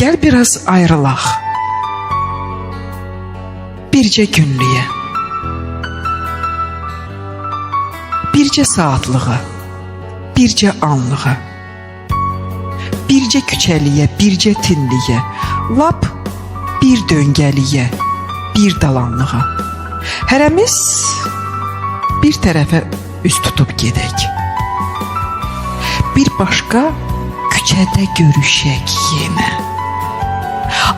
Gel biraz ayrılaq. Bircə günlüyə. Bircə saatlığa. Bircə anlığa. Bircə küçəliyə, bircə tinliyə. Lap bir döngəliyə, bir dalanlığa. Hərəmiz bir tərəfə üst tutub gedək. Bir başqa küçədə görüşək yenə.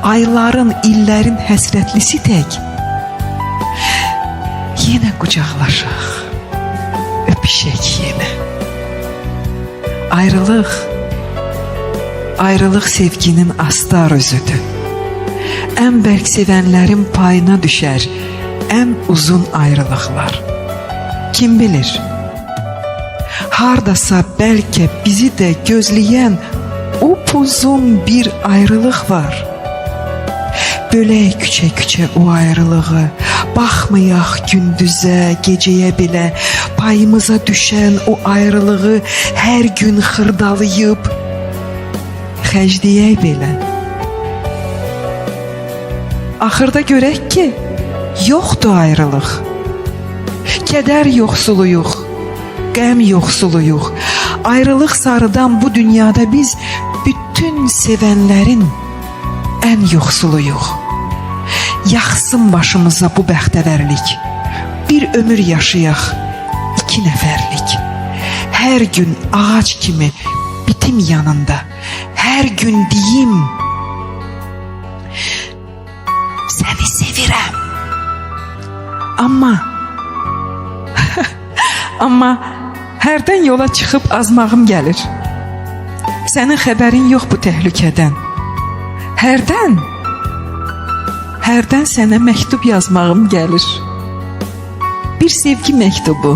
Ayların, illərin həsrətlisi tək. Yenə qucaqlaşaq, öpüşək yenə. Ayrılıq sevginin astar özüdür. Ən bərk sevənlərin payına düşər ən uzun ayrılıqlar. Kim bilir? Hardasa bəlkə bizi də gözləyən upuzun bir ayrılıq var. Bölək küçə-küçə o ayrılığı, baxmayaq gündüzə, gecəyə belə, payımıza düşən o ayrılığı hər gün xırdalayıb xərcləyək belə. Axırda görək ki, yoxdur ayrılıq. Kədər yoxsuluyuq, qəm yoxsuluyuq. Ayrılıq sarıdan bu dünyada biz bütün sevənlərin ən yoxsuluyuq. Yaxsın başımıza bu bəxtəvərlik. Bir ömür yaşayaq, 2 nəfərlik. Hər gün ağac kimi bitim yanında. Hər gün deyim, səni sevirəm. Amma hərdən yola çıxıb azmağım gəlir. Sənin xəbərin yox bu təhlükədən. Hərdən sənə məktub yazmağım gəlir. Bir sevgi məktubu.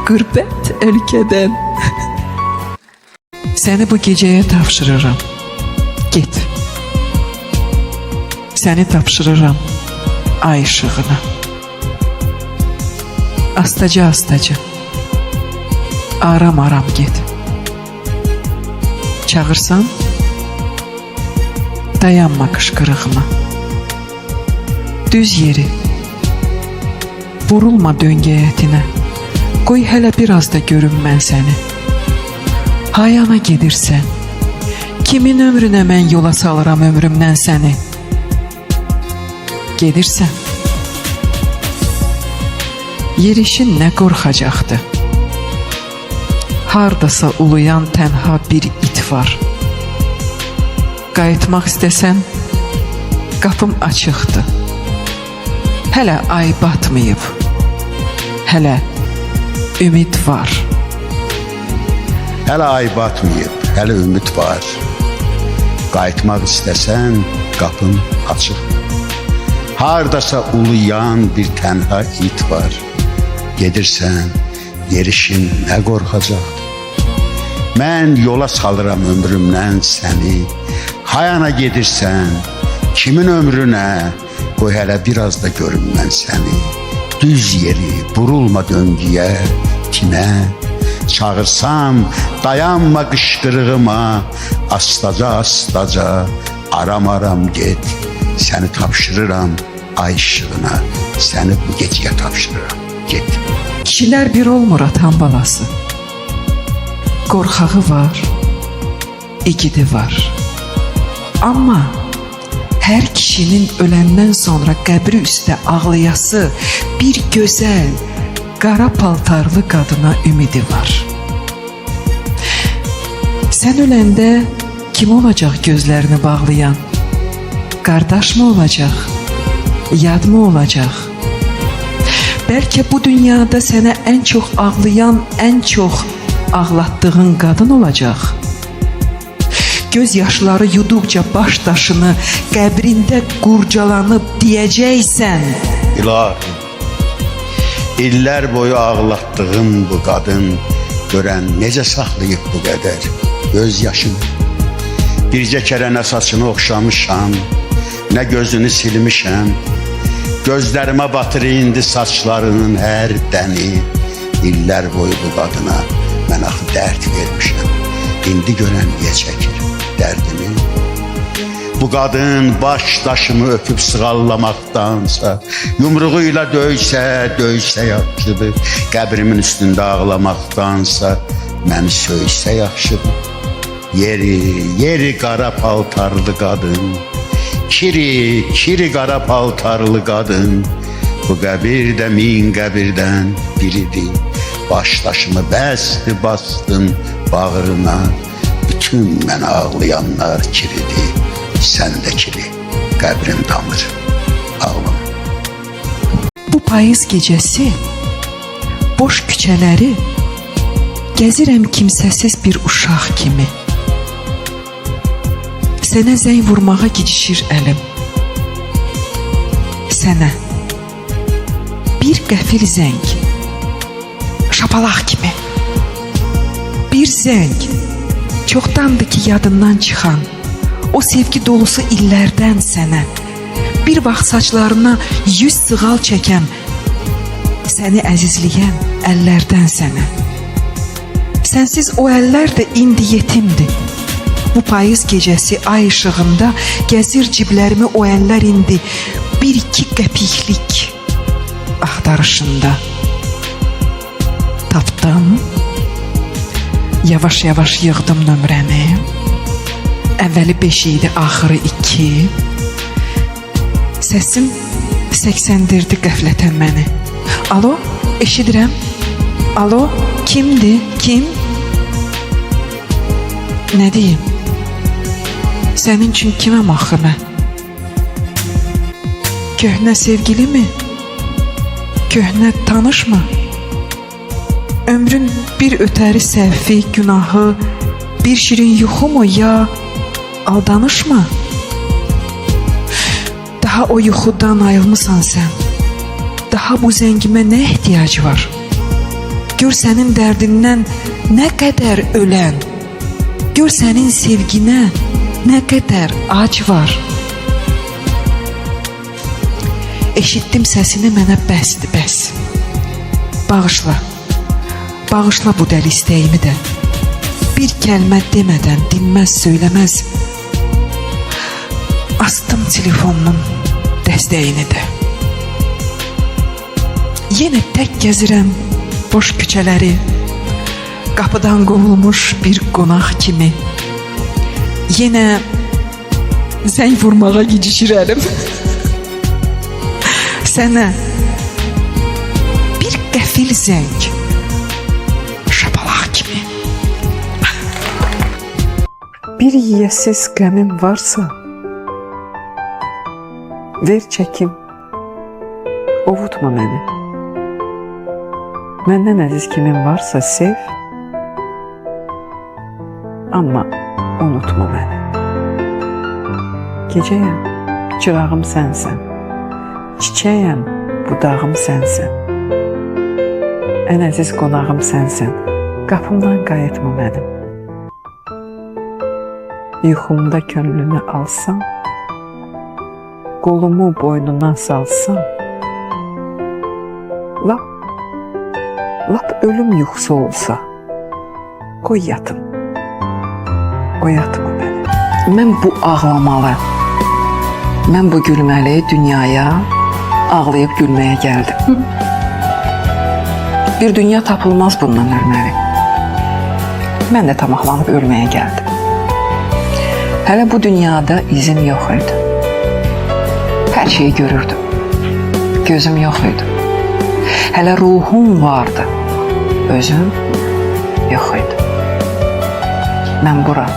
Qürbət ölkədən. Səni bu gecəyə tapşırıram. Get. Səni tapşırıram ay işığına. Astaca, aram get. Çağırsan, dayanma qışqırığıma. Düz yeri, vurulma döngəyətinə. Qoy hələ biraz da görüm mən səni. Hayana gedirsən, kimin ömrünə mən yola salıram ömrümdən səni. Gedirsən, yerişin nə qorxacaqdı. Hardasa uluyan tənha bir it var. Qayıtmaq istəsən, qapım açıqdır. Hələ ay batmayıb, hələ ümid var. Hələ ay batmayıb, hələ ümid var. Qayıtmaq istəsən, qapım açıqdır. Hardasa uluyan bir tənha it var. Gedirsən, yerişin nə qorxacaqdır. Mən yola salıram ömrümdən səni. Hayana gedirsən, kimin ömrünə, qoy hələ biraz da görüm mən səni. Düz yeri, vurulma döngüyə, tinə. Çağırsam, dayanma qışqırığıma. Astaca, aram get. Səni tapşırıram ay işığına. Səni bu gecəyə tapşırıram, get. Kişilər bir olmur atan balası. Qorxağı var, igidi var. Amma hər kişinin öləndən sonra qəbri üstə ağlayası bir gözəl, qara paltarlı qadına ümidi var. Sən öləndə kim olacaq gözlərini bağlayan? Qardaş mı olacaq? Yad mı olacaq? Bəlkə bu dünyada sənə ən çox ağlayan, ən çox ağlatdığın qadın olacaq. Göz yaşları yuduqca baş daşını qəbrində qurcalanıb deyəcəksən. İlahi, illər boyu ağlatdığım bu qadın görən necə saxlayıb bu qədər göz yaşını. Bircə kərə nə saçını oxşamışam, nə gözünü silmişəm. Gözlərimə batır indi saçlarının hər dəni. İllər boyu bu qadına mən axı dərd vermişəm. İndi görən niyə çəkir dərdimi? Bu qadın baş daşımı öpüb sığallamaqdansa, yumruğuyla döysə yaxşıdır. Qəbrimin üstündə ağlamaqdansa, məni söysə yaxşıdır. Yeri qara paltarlı qadın, kiri qara paltarlı qadın. Bu qəbir də min qəbirdən biridir. Başdaşımı bəsdi bastın bağrına. Bütün mən ağlayanlar kiridir. Sən də kiri, qəbrim damır, ağlama. Bu payız gecəsi boş küçələri gəzirəm kimsəsiz bir uşaq kimi. Sənə zəng vurmağa gecişir əlim. Sənə bir qəfil zəng, şapalaq kimi. Bir zəng, çoxdandır ki yadından çıxan, o sevgi dolusu illərdən sənə, bir vaxt saçlarına 100 sığal çəkən, səni əzizləyən əllərdən sənə. Sənsiz o əllər də indi yetimdir. Bu payız gecəsi ay işığında gəzir ciblərimi o əllər indi bir iki qəpiklik axtarışında. Tapdım, yavaş-yavaş yığdım nömrəni. Əvvəli 5 idi, axırı 2. Səsim səksəndirdi qəflətən məni. Alo, eşidirəm. Alo, kimdir, kim? Nə deyim? Sənin üçün kiməm axı mən? Köhnə sevgili mi? Köhnə tanış mı? Ömrün bir ötəri səhvi, günahı, bir şirin yuxu mu ya aldanış mı? Daha o yuxudan ayılmısan sən. Daha bu zəngimə nə ehtiyac var? Gör sənin dərdindən nə qədər ölən, gör sənin sevginə nə qədər ac var. Eşitdim səsini, mənə bəsdir, bəs. Bağışla, bağışla bu dəli istəyimi də. Bir kəlmə demədən, dinməz, söyləməz. Astım telefonumun dəstəyini də. Yenə tək gəzirəm boş küçələri, qapıdan qovulmuş bir qonaq kimi. Yenə zəng vurmağa gecişirəm. Sənə bir qəfil zəng, şapalaq kimi. Bir yiyəsiz qəmim varsa, ver çəkim, ovutma məni. Məndən əziz kimin varsa sev, amma unutma məni. Gecəyəm, çırağım sənsən, çiçəyəm, budağım sənsən. Ən əziz qonağım sənsən, qapımdan qayıtma mənim. Yuxumda könlünü alsam, qolumu boynuna salsam, lap ölüm yuxusu olsa, qoy yatım, oyatma məni. Mən bu ağlamalı, mən bu gülməli dünyaya ağlayıb gülməyə gəldim. Bir dünya tapılmaz bundan ölməli. Mən də tamahlanıb ölməyə gəldim. Hələ bu dünyada izim yox idi. Hər şeyi görürdüm. Gözüm yox idi. Hələ ruhum vardı. Özüm yox idi. Mən bura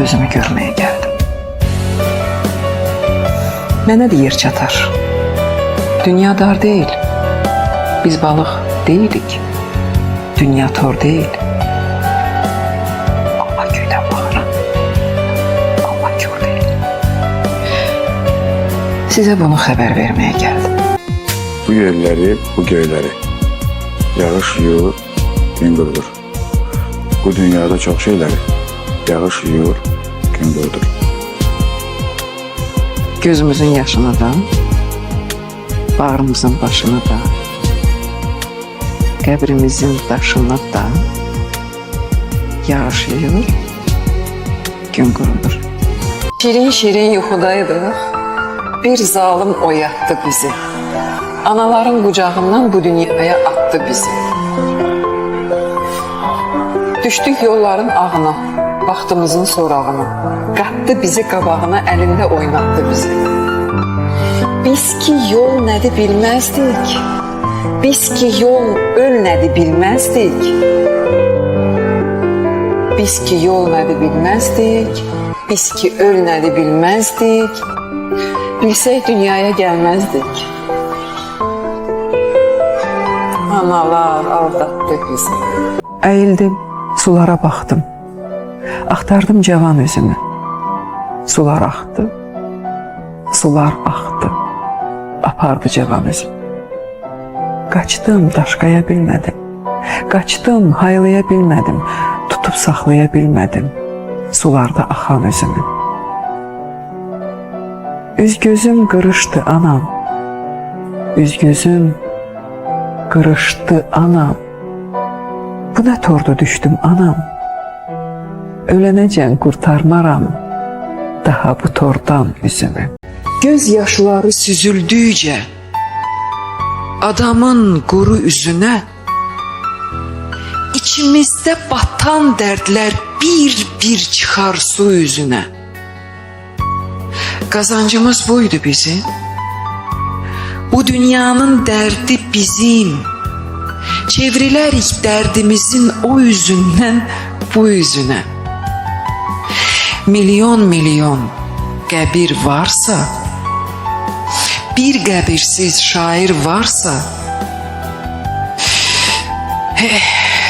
özümü görməyə gəldim. Mənə də yer çatar. Dünya dar deyil. Biz balıq deyilik. Dünya tor deyil. Allah göydən baxır. Allah kör deyil. Sizə bunu xəbər verməyə gəldim. Bu yerləri, bu göyləri yağış yuyur, gün qurdur. Bu dünyada çox şeyləri yağış yuyur, gün qurdur. Gözümüzün yaşını da, bağrımızın başını da, qəbrimizin daşını da yağış yuyur, gün qurudur. Şirin şirin yuxudaydıq. Bir zalım oyatdı bizi. Anaların qucağından bu dünyaya attı bizi. Düşdük yolların ağına, vaxtımızın sorağına. Qatdı bizi qabağına, əlində oynatdı bizi. Biz ki yol nədir bilməzdik. Biz ki yol öl nədir bilməzdik. Biz ki yol nədir bilməzdik. Biz ki öl nədir bilməzdik. Bilsək dünyaya gəlməzdik. Analar aldatdı bizi. Əyildim, sulara baxdım. Axtardım cavan üzümü. Sular axdı, sular axdı. Apardı cavan üzümü. Qaçdım, daşqaya bilmədim. Qaçdım, haylaya bilmədim. Tutub saxlaya bilmədim. Sularda axan üzümü. Üz gözüm qırışdı anam. Üz gözüm qırışdı anam. Bu nə tordu düşdüm anam. Ölənəcən qurtarmaram daha bu tordan üzümü. Göz yaşları süzüldükcə adamın quru üzünə içimizdə batan dərdlər bir-bir çıxar su üzünə. Qazancımız buydu bizim. Bu dünyanın dərdi bizim. Çevrilərik dərdimizin o üzündən bu üzünə. Milyon milyon qəbir varsa, bir qəbirsiz şair varsa,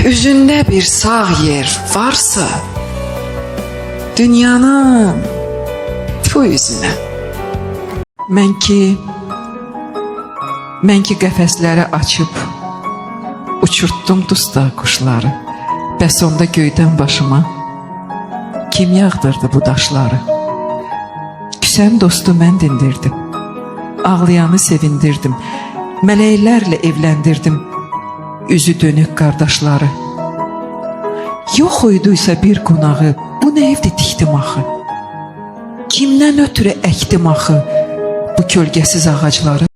üzündə bir sağ yer varsa, dünyanın bu üzünə. Mən ki qəfəsləri açıb, uçurtdum dusta quşları, bəs onda göydən başıma kim yağdırdı bu daşları? Küsən dostu mən dindirdim, ağlayanı sevindirdim, mələklərlə evləndirdim, üzü dönük qardaşları. Yox idiysə bir qonağı, bu nə evdə tikdim axı? Kimdən ötürü əkdim axı bu kölgəsiz ağacları?